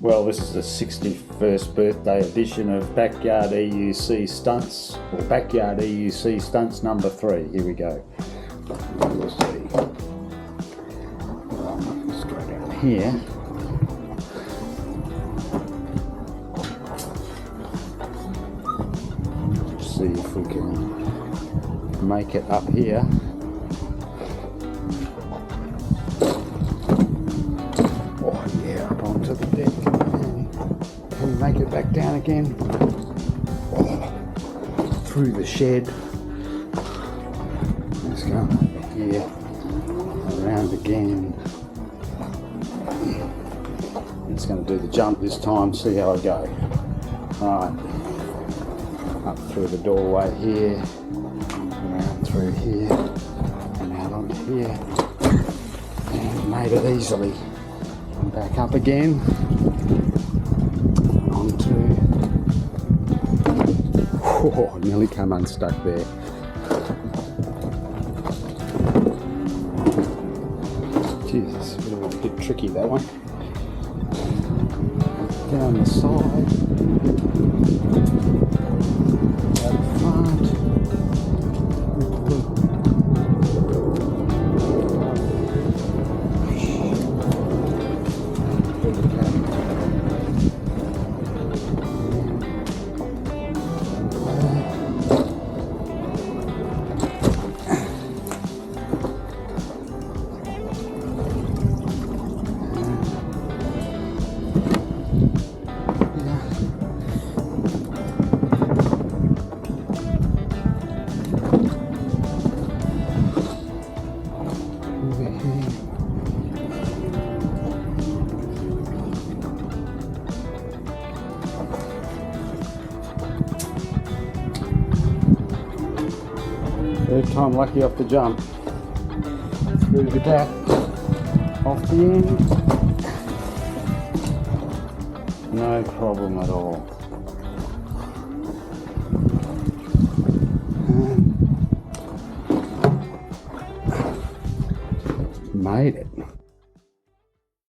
Well, this is the 61st birthday edition of Backyard EUC Stunts, or Backyard EUC Stunts number 3. Here we go. We'll see. Let's go down here. See if we can make it up here. Oh yeah, up onto the deck. Can we make it back down again? Oh, through the shed. Let's go over here, around again. It's going to do the jump this time, see how I go. Right, up through the doorway here, around through here, and out onto here. And made it easily. And back up again. Onto. Oh, nearly come unstuck there. Jesus, a bit tricky that one. Down the side. Out the front. Third time lucky off the jump. Through the gap, off the end. No problem at all. And made it.